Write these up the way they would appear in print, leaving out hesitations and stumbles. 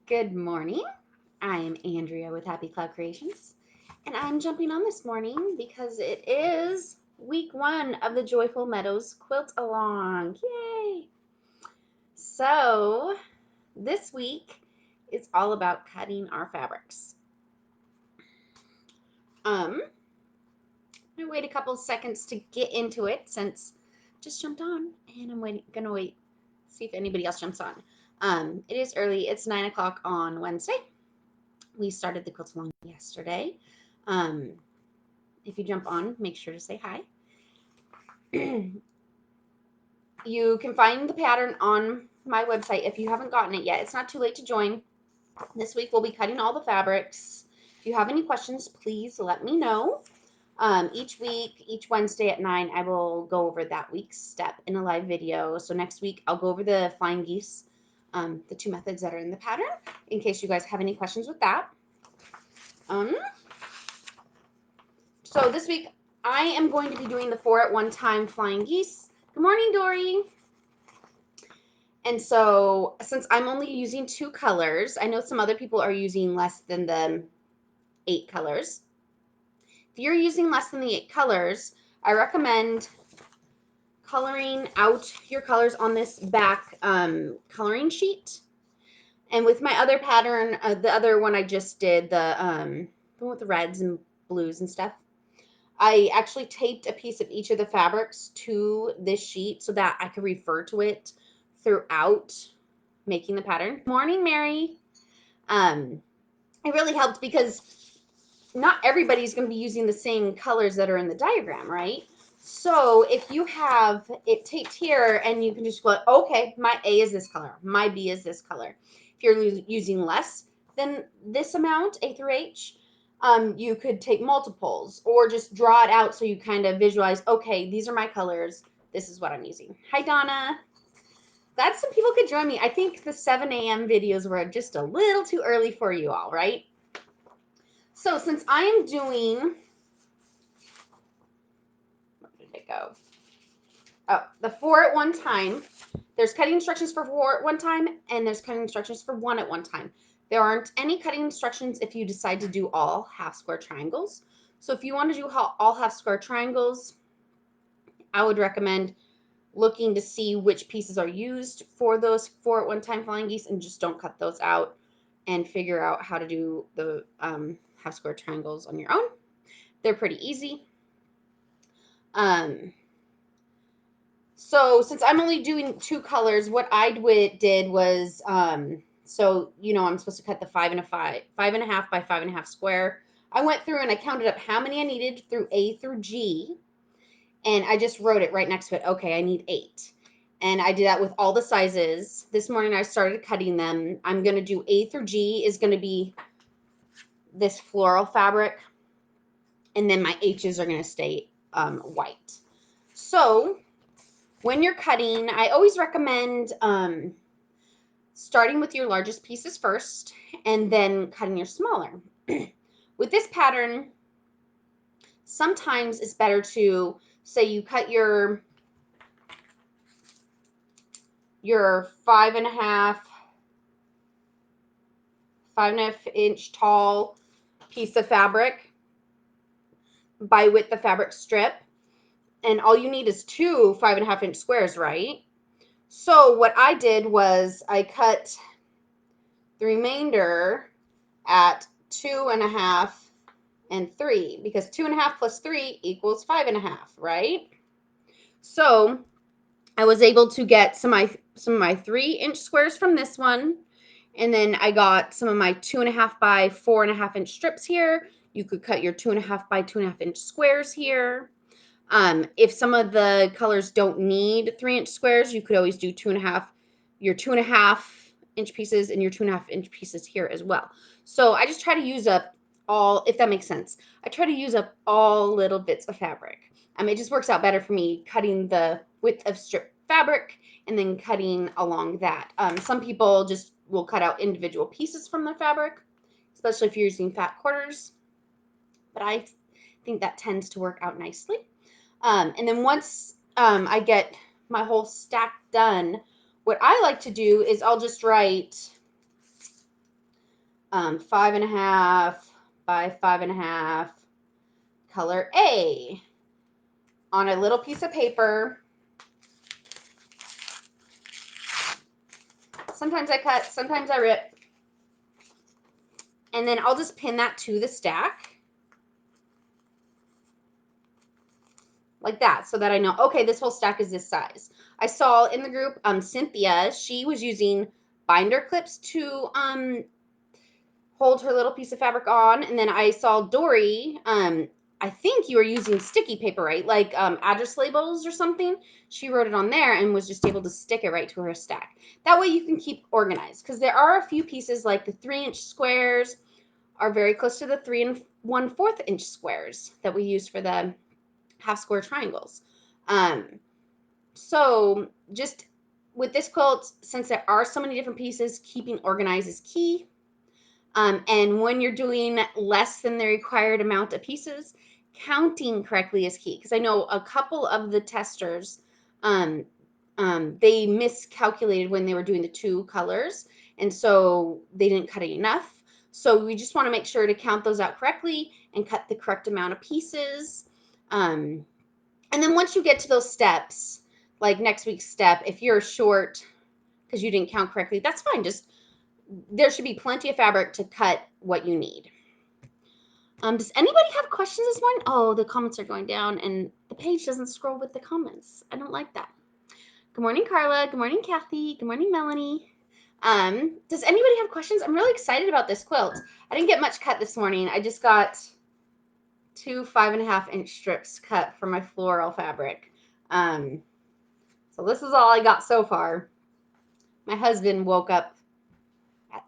Good morning. I am Andrea with Happy Cloud Creations, and I'm jumping on this morning because it is week 1 of the Joyful Meadows Quilt Along. Yay! So, this week is all about cutting our fabrics. I'm gonna wait a couple seconds to get into it since I just jumped on, and I'm gonna wait, see if anybody else jumps on. It is early. It's 9 o'clock on Wednesday. We started the quilt along yesterday. Um, if you jump on, make sure to say hi. You can find the pattern on my website if you haven't gotten it yet. It's not too late to join. This week we'll be cutting all the fabrics. If you have any questions, please let me know. Each week, each Wednesday at 9, I will go over that week's step in a live video. So next week, I'll go over the flying geese, the 2 methods that are in the pattern, in case you guys have any questions with that. So this week, I am going to be doing the 4 at one time flying geese. Good morning, Dory. And so since I'm only using 2 colors, I know some other people are using less than the 8 colors. If you're using less than the 8 colors, I recommend coloring out your colors on this back coloring sheet. And with my other pattern, the other one I just did, the one with the reds and blues and stuff, I actually taped a piece of each of the fabrics to this sheet so that I could refer to it throughout making the pattern. Morning, Mary. It really helped because not everybody's going to be using the same colors that are in the diagram, right? So if you have it taped here and you can just go, okay, my A is this color, my B is this color. If you're using less than this amount, A through H, you could take multiples or just draw it out so you kind of visualize, okay, these are my colors. This is what I'm using. Hi, Donna. Glad some people could join me. I think the 7 a.m. videos were just a little too early for you all, right? So since I am doing, where did it go? Oh, the 4 at one time. There's cutting instructions for 4 at one time, and there's cutting instructions for 1 at one time. There aren't any cutting instructions if you decide to do all half square triangles. So if you want to do all half square triangles, I would recommend looking to see which pieces are used for those 4 at one time flying geese and just don't cut those out and figure out how to do the half square triangles on your own. They're pretty easy. So since I'm only doing 2 colors, what I did was, so I'm supposed to cut the 5.5 by 5.5 square. I went through and I counted up how many I needed through A through G, and I just wrote it right next to it. Okay, I need 8. And I did that with all the sizes. This morning I started cutting them. I'm going to do A through G is going to be this floral fabric, and then my H's are going to stay white. So when you're cutting, I always recommend starting with your largest pieces first and then cutting your smaller. With this pattern, sometimes it's better to say you cut your 5.5 inch tall piece of fabric by width the fabric strip, and all you need is 2 5.5 inch squares, right? So what I did was I cut the remainder at 2.5 and 3, because 2.5 plus 3 equals 5.5, right? So I was able to get some of my 3-inch squares from this one, and then I got some of my 2.5 by 4.5 inch strips here. You could cut your 2.5 by 2.5 inch squares here. If some of the colors don't need 3-inch squares, you could always do your 2.5 inch pieces and your 2.5 inch pieces here as well. So I just try to use up all, if that makes sense, I try to use up all little bits of fabric. It just works out better for me cutting the width of strip fabric and then cutting along that. Some people just will cut out individual pieces from the fabric, especially if you're using fat quarters, but I think that tends to work out nicely. And then once I get my whole stack done, what I like to do is I'll just write 5.5 by 5.5 color A on a little piece of paper. Sometimes I cut, sometimes I rip. And then I'll just pin that to the stack. Like that, so that I know, okay, this whole stack is this size. I saw in the group, Cynthia, she was using binder clips to hold her little piece of fabric on. And then I saw Dory, I think you were using sticky paper, right? Like address labels or something. She wrote it on there and was just able to stick it right to her stack. That way you can keep organized, because there are a few pieces like the 3-inch squares are very close to the 3 1/4 inch squares that we use for the half square triangles. So just with this quilt, since there are so many different pieces, keeping organized is key. And when you're doing less than the required amount of pieces, counting correctly is key. Because I know a couple of the testers, they miscalculated when they were doing the 2 colors, and so they didn't cut enough. So we just want to make sure to count those out correctly and cut the correct amount of pieces. And then once you get to those steps, like next week's step, if you're short because you didn't count correctly, that's fine. Just there should be plenty of fabric to cut what you need. Does anybody have questions this morning? Oh, the comments are going down and the page doesn't scroll with the comments. I don't like that. Good morning, Carla. Good morning, Kathy. Good morning, Melanie. Does anybody have questions? I'm really excited about this quilt. I didn't get much cut this morning. I just got 2 5.5-inch strips cut for my floral fabric. So this is all I got so far. My husband woke up at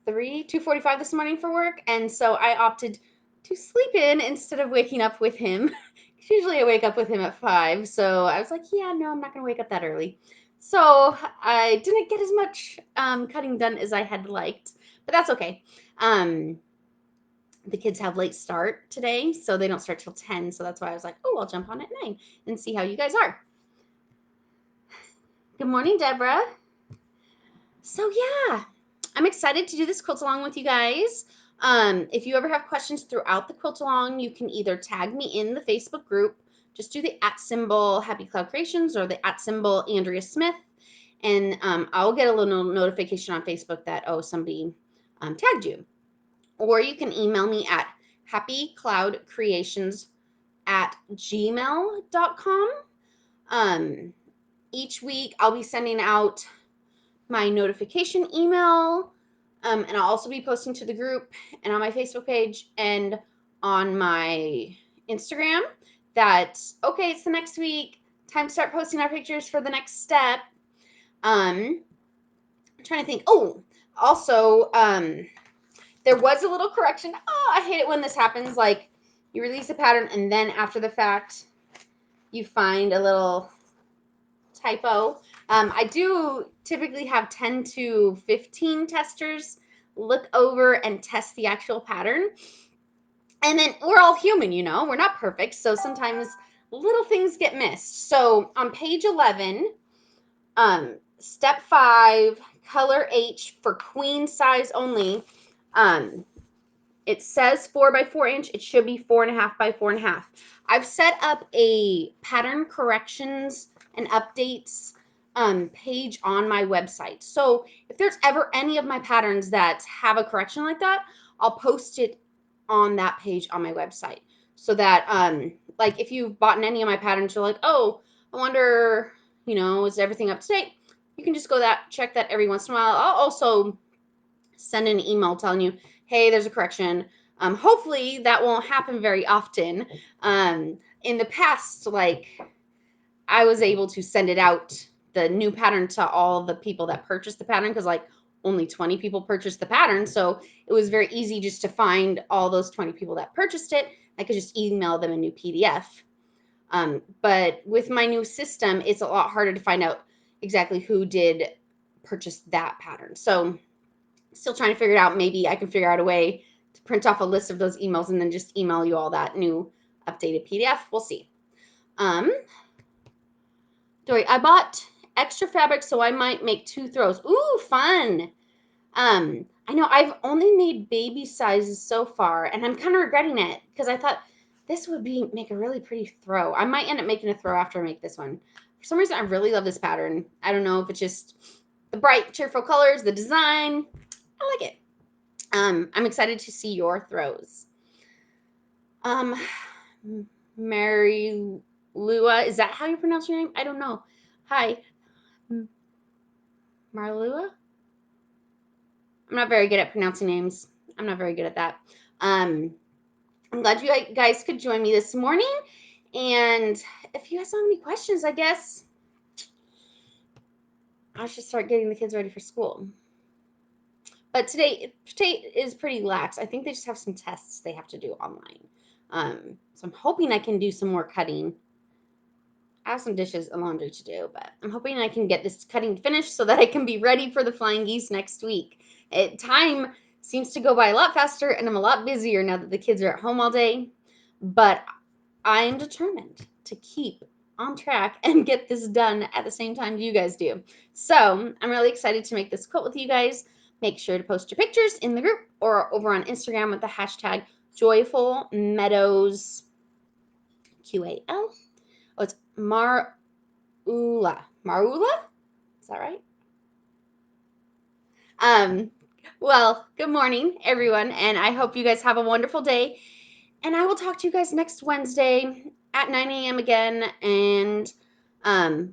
2:45 this morning for work, and so I opted to sleep in instead of waking up with him. Usually I wake up with him at 5, so I was like, yeah, no, I'm not going to wake up that early. So I didn't get as much cutting done as I had liked, but that's okay. The kids have late start today, so they don't start till 10, so that's why I was like, oh, I'll jump on at 9 and see how you guys are. Good morning, Deborah. So yeah, I'm excited to do this quilt along with you guys. If you ever have questions throughout the quilt along, you can either tag me in the Facebook group, just do the @ Happy Cloud Creations or the @ Andrea Smith, and I'll get a little notification on Facebook that, oh, somebody tagged you. Or you can email me at happycloudcreations@gmail.com. Each week I'll be sending out my notification email, and I'll also be posting to the group and on my Facebook page and on my Instagram that, okay, it's the next week, time to start posting our pictures for the next step. I'm trying to think. Oh, also, there was a little correction. Oh, I hate it when this happens. Like, you release a pattern and then after the fact, you find a little typo. I do typically have 10 to 15 testers look over and test the actual pattern. And then we're all human, you know, we're not perfect. So sometimes little things get missed. So on page 11, step 5, color H for queen size only, it says 4 by 4 inch. It should be 4.5 by 4.5. I've set up a pattern corrections and updates page on my website. So if there's ever any of my patterns that have a correction like that, I'll post it on that page on my website. So that like if you've bought any of my patterns, you're like, oh, I wonder, you know, is everything up to date? You can just go check that every once in a while. I'll also send an email telling you, hey, there's a correction. Hopefully that won't happen very often. In the past, like, I was able to send it out, the new pattern, to all the people that purchased the pattern, because like only 20 people purchased the pattern. So it was very easy just to find all those 20 people that purchased it. I could just email them a new PDF. But with my new system, it's a lot harder to find out exactly who did purchase that pattern. So still trying to figure it out. Maybe I can figure out a way to print off a list of those emails and then just email you all that new updated PDF. We'll see. Dory, I bought extra fabric, so I might make 2 throws. Ooh, fun. I know I've only made baby sizes so far, and I'm kind of regretting it because I thought this would make a really pretty throw. I might end up making a throw after I make this one. For some reason, I really love this pattern. I don't know if it's just the bright, cheerful colors, the design. I like it. I'm excited to see your throws. Mary Lua, is that how you pronounce your name? I don't know. Hi, Marlua. I'm not very good at pronouncing names. I'm not very good at that. I'm glad you guys could join me this morning. And if you guys have any questions, I guess I should start getting the kids ready for school. But today is pretty lax. I think they just have some tests they have to do online. So I'm hoping I can do some more cutting. I have some dishes and laundry to do, but I'm hoping I can get this cutting finished so that I can be ready for the flying geese next week. Time seems to go by a lot faster, and I'm a lot busier now that the kids are at home all day. But I am determined to keep on track and get this done at the same time you guys do. So I'm really excited to make this quilt with you guys. Make sure to post your pictures in the group or over on Instagram with the hashtag Joyful Meadows QAL. Oh, it's Marula. Marula? Is that right? Um, well, good morning, everyone, and I hope you guys have a wonderful day. And I will talk to you guys next Wednesday at 9 a.m. again, and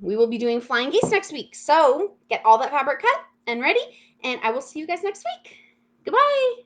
we will be doing flying geese next week. So get all that fabric cut and ready, and I will see you guys next week. Goodbye.